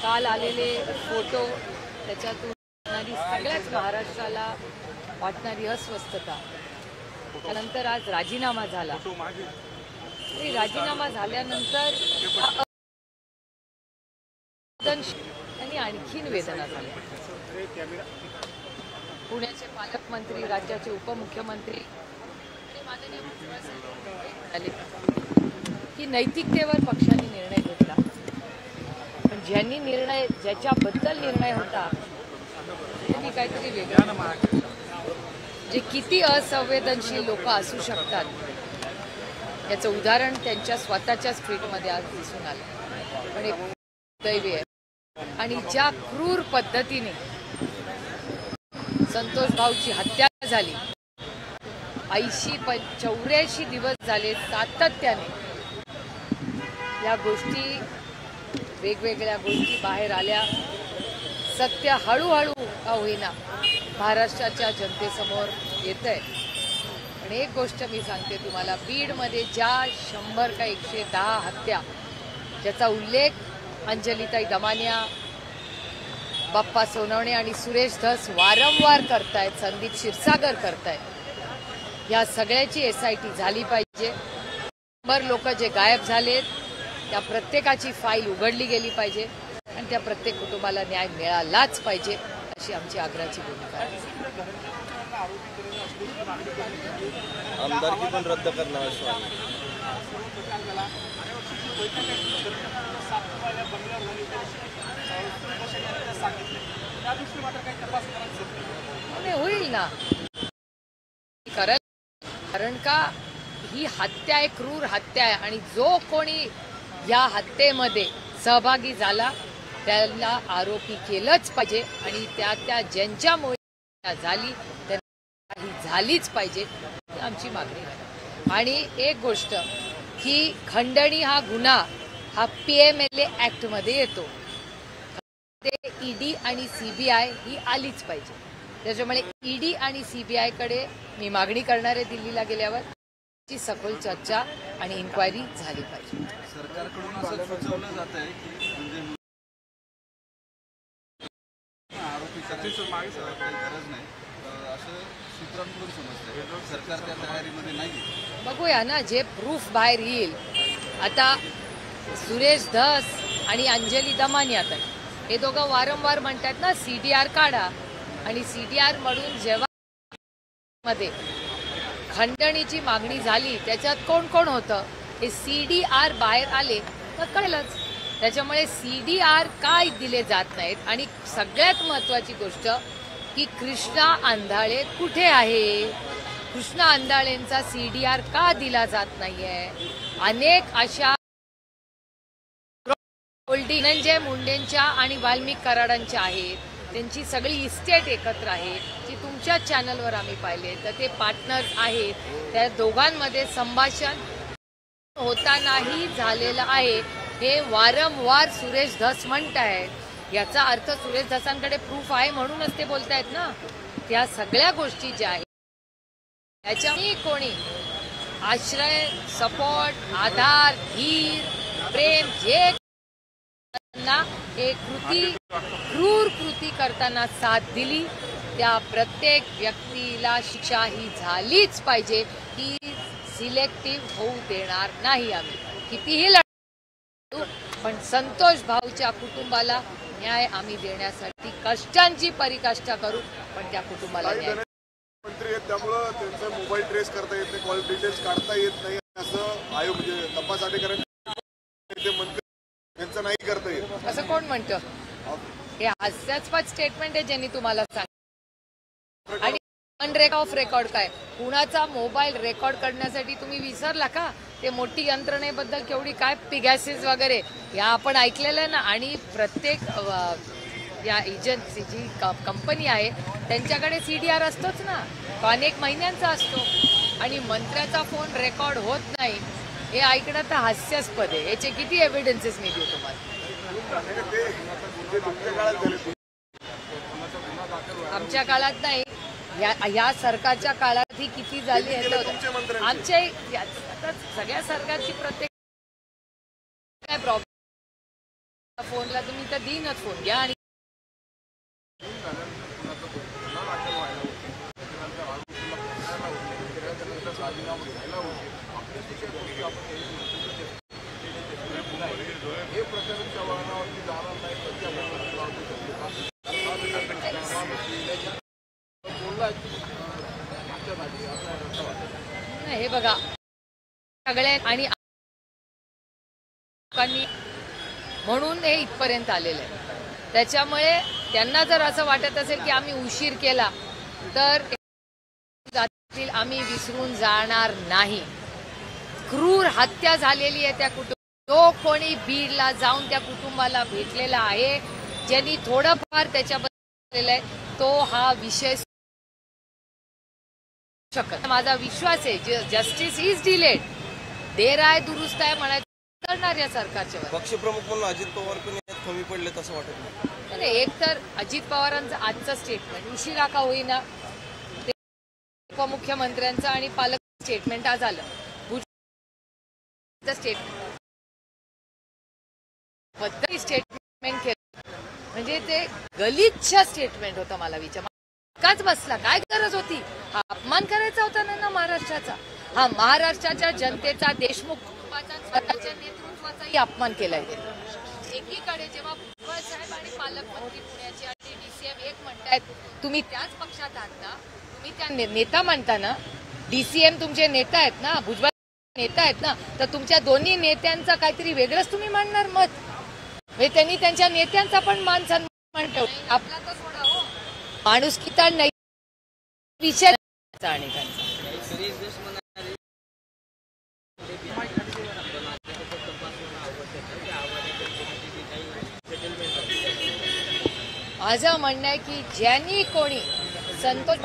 काल आलेले फोटो त्याच्यातून सगळ्याच महाराष्ट्राला वाटणारी अस्वस्थता, त्यानंतर आज राजीनामा झाला. राजीनामा झाल्यानंतर त्यांनी आणखीन वेदना झाल्या. पुण्याचे पालकमंत्री, राज्याचे उपमुख्यमंत्री आणि माननीय मुख्यमंत्री की नैतिकतेवर पक्षाने निर्णय घेतला, पण ज्याच्याबद्दल निर्णय होता त्यांनी काहीतरी वेगळं. जे किती असंवेदनशील लोक असू शकतात याचं उदाहरण त्यांच्या स्वतःच्याच ट्विटमध्ये आज दिसून आलं. पण एक दैवी आहे. आणि ज्या क्रूर पद्धतीने संतोष भाऊची हत्या झाली, 84 दिवस झाले सातत्याने या गोष्टी, वेगवेगळ्या गोष्टी बाहेर आल्या. सत्य हळूहळू का होईना महाराष्ट्राच्या जनतेसमोर येतंय. पण एक गोष्ट मी सांगते तुम्हाला, बीडमध्ये ज्या 100 का 110 हत्या ज्याचा उल्लेख अंजलिताई दमानिया, बाप्पा सोनवणे आणि सुरेश धस वारंवार करतायत, संदीप क्षीरसागर करतायत, या सगळ्याची SIT झाली पाहिजे. 100 लोक जे गायब झालेत त्या प्रत्येकाची फाईल उघडली गेली पाहिजे आणि त्या प्रत्येक कुटुंबाला न्याय मिळालाच पाहिजे, अशी आमची आग्रहाची भूमिका आहे. आमदारकी पण रद्द करणार होईल ना, कारण का ही हत्या आहे, क्रूर हत्या आहे आणि जो कोणी या हत्येमध्ये सहभागी झाला त्याला आरोपी केलंच पाहिजे आणि त्या ज्यांच्यामुळे झाली त्यांना ही झालीच पाहिजे, ही आमची मागणी आहे. आणि एक गोष्ट की खंडणी हा गुन्हा हा PMLA ॲक्टमध्ये येतो, ते ED आणि CBI ही आलीच पाहिजे. त्याच्यामुळे ED आणि CBI कडे मी मागणी करणार आहे दिल्लीला गेल्यावर, ची सखोल चर्चा आणि इन्क्वायरी झाली पाहिजे. सरकारकडून असं सुचवलं जात आहे की गरज नाही असं सूत्रांकडून समजतंय, सरकार त्या तयारीमध्ये नाही. बघूया ना, जे प्रूफ बाहेर येईल. आता सुरेश धस आणि अंजली दमानिया हे दोघं वारंवार म्हणतात ना CDR काढा, आणि CDR म्हणून जेव्हा मध्ये खंडणीची मागणी झाली त्याच्यात कोण कोण होतं हे CDR बाहेर आले तर कळलंच. त्याच्यामुळे CDR काय दिले जात नाहीत, आणि सगळ्यात महत्त्वाची गोष्ट की कृष्णा आंधळे कुठे आहे, कृष्णा आंधळेंचा CDR का दिला जात नाहीये. अनेक अशा धनंजय मुंडेंच्या आणि वाल्मिक कराडांच्या आहेत, त्यांची सगळी इस्टेट एकत्र आहे, जी तुमच्या चॅनलवर आम्ही पाहिले, तर ते पार्टनर्स आहेत. त्या दोघांमध्ये संभाषण होतानाही झालेलं आहे हे वारंवार सुरेश धस म्हणतायत. याचा अर्थ सुरेश धसांकडे प्रूफ आहे म्हणूनच ते बोलतायत ना. त्या सगळ्या गोष्टी ज्या आहेत त्याच्याने कोणी आश्रय, सपोर्ट, आधार, धीर, प्रेम जे हे क्रूर कृती करताना साथ दिली त्या प्रत्येक व्यक्तीला शिक्षा ही झालीच पाहिजे. ही सिलेक्टिव्ह होऊ देणार नाही आम्ही, कितीही लढू, पण संतोष भाऊच्या कुटुंबाला न्याय आम्ही देण्यासाठी कष्टांची परिकाष्ठा करू, पण त्या कुटुंबाला न्याय. मंत्री आहेत त्यामुळे त्यांचा मोबाईल ट्रेस करता येत नाही, कॉल डिटेल्स काढता येत नाही असं आयोग म्हणजे तपास अधिकाऱ्यांनी म्हणतात, त्यांचं नाही करता येत असं कोण म्हणतं. हे हास्यास्पद स्टेटमेंट आहे ज्यांनी तुम्हाला सांगितलं. आणि ऑफ रेकॉर्ड काय, कुणाचा मोबाईल रेकॉर्ड करण्यासाठी तुम्ही विसरला का. ते मोठी यंत्रणेबद्दल केवढी काय पिगॅसिस वगैरे या आपण ऐकलेलं ना. आणि प्रत्येक या एजन्सी जी कंपनी आहे त्यांच्याकडे CDR असतोच ना, तो अनेक महिन्यांचा असतो, आणि मंत्र्याचा फोन रेकॉर्ड होत नाही हे ऐकणं तर हास्यास्पद आहे. याचे किती एव्हिडन्सेस मी देऊ तुम्हाला. आमच्या काळात नाही, या सरकारच्या काळात ही किती झाली आमच्या सगळ्या सरकारची प्रत्येक काय प्रॉब्लेम फोनला तुम्ही तर देईनच फोन घ्या आणि हे बघा सगळ्या आणि लोकांनी म्हणून हे इथपर्यंत आलेलं आहे. त्याच्यामुळे त्यांना जर असं वाटत असेल की आम्ही उशीर केला तर आम्ही विसरून जाणार नाही. क्रूर हत्या झालेली आहे त्या जो कोणी बीडला जाऊन त्या कुटुंबाला भेटलेला आहे, ज्यांनी थोडंफार त्याच्याबद्दल आहे, तो हा विषय शकत. माझा विश्वास आहे जस्टिस इज डिलेड, देर आहे दुरुस्त आहे म्हणायचं करणार या सरकारच्या. पक्षप्रमुख म्हणून अजित पवार पण यात कमी पडले तसं वाटत नाही. एक तर अजित पवारांचं आजचं स्टेटमेंट उशिरा का होईना ते उपमुख्यमंत्र्यांचं आणि पालक स्टेटमेंट आज आलं. स्टेटमेंट केलं म्हणजे ते गलिच्छ स्टेटमेंट होतं. मला विचार काच बसला, काय गरज होती? हा अपमान करायचा होता ना महाराष्ट्राचा. हा महाराष्ट्राच्या जनतेचा, देशमुख कुटुंबाचा, स्वतःच्या नेतृत्वाचाही अपमान केलाय. एकीकडे जेव्हा भुजबळ साहेब आणि पालकमंत्री पुण्याचे आणि डीसीएम एक म्हणतायत तुम्ही त्याच पक्षात आहात ना, तुम्ही त्या नेता म्हणता ना, डीसीएम तुमचे नेता आहेत ना, भुजबळ नेता आहेत ना, तर तुमच्या दोन्ही नेत्यांचा काहीतरी वेगळंच तुम्ही मांडणार मत. म्हणजे त्यांनी त्यांच्या नेत्यांचा पण मान सन्मान ठेव. आपला तर सोडा हो, माणुसकी तर नाही विषय आणि त्यांचा माझं म्हणणं आहे की ज्यांनी कोणी संतोष